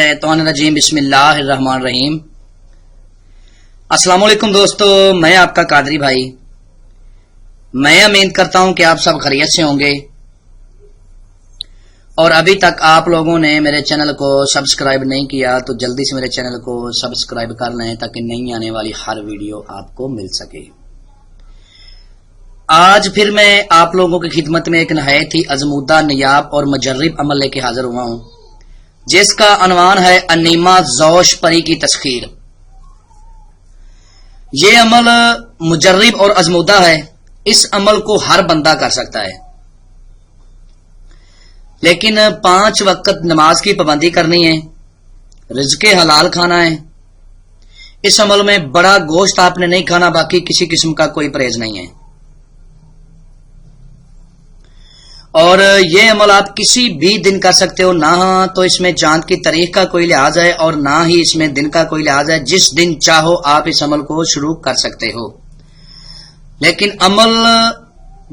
मिनश्शैतानिर्रजीम बिस्मिल्लाहिर्रहमानिर्रहीम। अस्सलाम वालेकुम दोस्तों, मैं आपका कादरी भाई। मैं उम्मीद करता हूं कि आप सब खैरियत से होंगे और अभी तक आप लोगों ने मेरे चैनल को सब्सक्राइब नहीं किया तो जल्दी से मेरे चैनल को सब्सक्राइब कर लें ताकि नई आने वाली हर वीडियो आपको मिल सके। आज फिर मैं आप लोगों की खिदमत में एक नहायत ही अजमूदा, नियाब और मुजर्रिब अमल लेके हाजिर हुआ हूं, जिसका अनवान है अनीमा ज़ौश परी की तस्खीर। ये अमल मुजर्रिब और अजमूदा है। इस अमल को हर बंदा कर सकता है, लेकिन 5 वक्त नमाज की पाबंदी करनी है, रिज़्क़े हलाल खाना है। इस अमल में बड़ा गोश्त आपने नहीं खाना, बाकी किसी किस्म का कोई परहेज नहीं है। और ये अमल आप किसी भी दिन कर सकते हो, ना तो इसमें चांद की तारीख का कोई लिहाज है और ना ही इसमें दिन का कोई लिहाज है। जिस दिन चाहो आप इस अमल को शुरू कर सकते हो। लेकिन अमल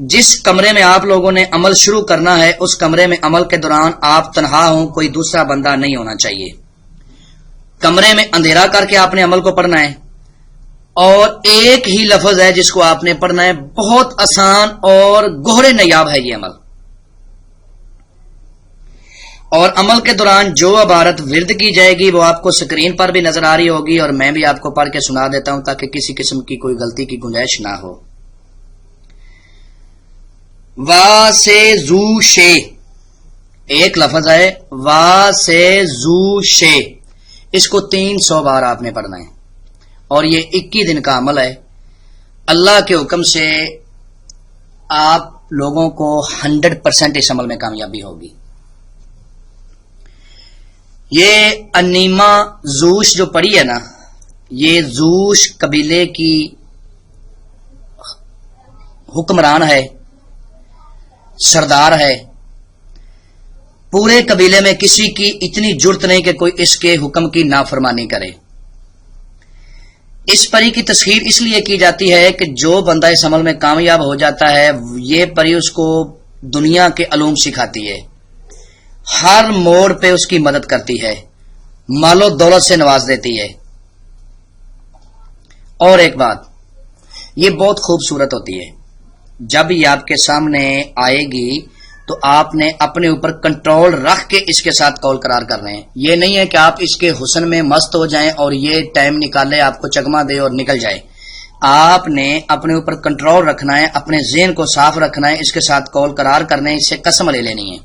जिस कमरे में आप लोगों ने अमल शुरू करना है, उस कमरे में अमल के दौरान आप तन्हा हो, कोई दूसरा बंदा नहीं होना चाहिए। कमरे में अंधेरा करके आपने अमल को पढ़ना है और एक ही लफ्ज है जिसको आपने पढ़ना है। बहुत आसान और गोहरे नयाब है ये अमल। और अमल के दौरान जो इबारत विर्द की जाएगी वो आपको स्क्रीन पर भी नजर आ रही होगी और मैं भी आपको पढ़ के सुना देता हूं ताकि किसी किस्म की कोई गलती की गुंजाइश ना हो। वा से जू शे एक लफ्ज है, वा से जू शे, इसको 300 बार आपने पढ़ना है और ये 21 दिन का अमल है। अल्लाह के हुक्म से आप लोगों को 100% इस अमल में कामयाबी होगी। ये अनीमा जूश जो पड़ी है ना, ये जूश कबीले की हुक्मरान है, सरदार है। पूरे कबीले में किसी की इतनी जुर्त नहीं कि कोई इसके हुक्म की नाफरमानी करे। इस परी की तस्खीर इसलिए की जाती है कि जो बंदा इस अमल में कामयाब हो जाता है, ये परी उसको दुनिया के अलूम सिखाती है, हर मोड़ पे उसकी मदद करती है, मालो दौलत से नवाज देती है। और एक बात, ये बहुत खूबसूरत होती है। जब ये आपके सामने आएगी तो आपने अपने ऊपर कंट्रोल रख के इसके साथ कौल करार करने हैं। ये नहीं है कि आप इसके हुस्न में मस्त हो जाएं और ये टाइम निकाले, आपको चकमा दे और निकल जाए। आपने अपने ऊपर कंट्रोल रखना है, अपने ज़हन को साफ रखना है, इसके साथ कौल करार करने है, इससे कसम ले लेनी है।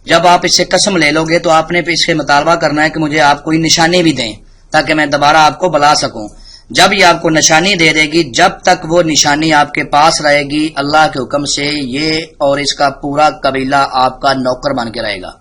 जब आप इससे कसम ले लोगे तो आपने पे इसके मुतालबा करना है कि मुझे आप कोई निशानी भी दें ताकि मैं दोबारा आपको बुला सकूं। जब ये आपको निशानी दे देगी, जब तक वो निशानी आपके पास रहेगी, अल्लाह के हुक्म से ये और इसका पूरा कबीला आपका नौकर बन के रहेगा।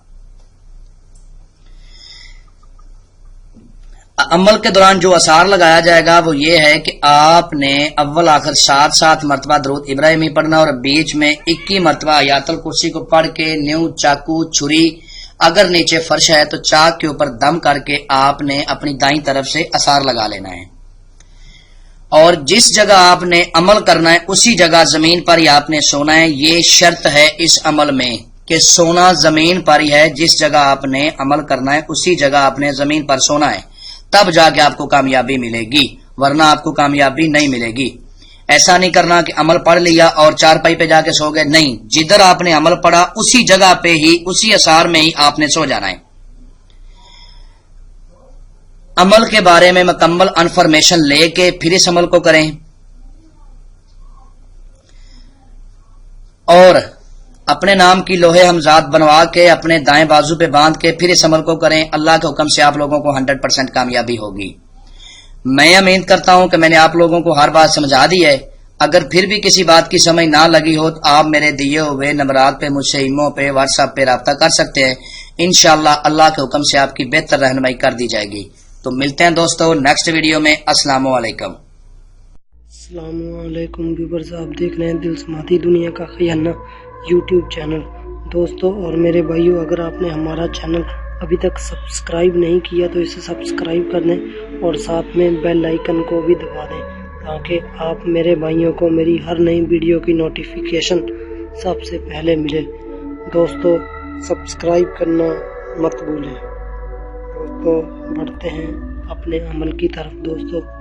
अमल के दौरान जो असार लगाया जाएगा वो ये है कि आपने अव्वल आखिर 7 मरतबा दरूद इब्राहिमी पढ़ना और बीच में 21 मरतबा आयातुल कुर्सी को पढ़ के न्यू, चाकू, छुरी, अगर नीचे फर्श है तो चाक के ऊपर दम करके आपने अपनी दाईं तरफ से असार लगा लेना है। और जिस जगह आपने अमल करना है उसी जगह जमीन पर ही आपने सोना है। ये शर्त है इस अमल में कि सोना जमीन पर ही है। जिस जगह आपने अमल करना है उसी जगह आपने जमीन पर सोना है, तब जाके आपको कामयाबी मिलेगी, वरना आपको कामयाबी नहीं मिलेगी। ऐसा नहीं करना कि अमल पढ़ लिया और चारपाई पे जाके सो गए, नहीं, जिधर आपने अमल पढ़ा उसी जगह पे ही, उसी असार में ही आपने सो जाना है। अमल के बारे में मुकम्मल इन्फॉर्मेशन लेके फिर इस अमल को करें और अपने नाम की लोहे हमजाद बनवा के अपने दाएं बाजू पे बांध के फिर इस अमल को करें। अल्लाह के हुक्म से आप लोगों को 100% कामयाबी होगी। मैं उम्मीद करता हूं कि मैंने आप लोगों को हर बात समझा दी है। अगर फिर भी किसी बात की समझ ना लगी हो तो आप मेरे दिए हुए नंबरात पे मुझसे इमो पे, व्हाट्सएप पे राब्ता कर सकते हैं। इंशाअल्लाह अल्लाह के हुक्म से आपकी बेहतर रहनुमाई कर दी जाएगी। तो मिलते हैं दोस्तों नेक्स्ट वीडियो में। अस्सलाम वालेकुम। अस्सलाम वालेकुम व्यूअर्स, आप देख रहे हैं दिल समाती दुनिया का खजाना यूट्यूब चैनल। दोस्तों और मेरे भाइयों, अगर आपने हमारा चैनल अभी तक सब्सक्राइब नहीं किया तो इसे सब्सक्राइब कर दें और साथ में बेल आइकन को भी दबा दें ताकि आप मेरे भाइयों को मेरी हर नई वीडियो की नोटिफिकेशन सबसे पहले मिले। दोस्तों सब्सक्राइब करना मत भूलें। تو بڑھتے ہیں اپنے عمل کی طرف دوستوں۔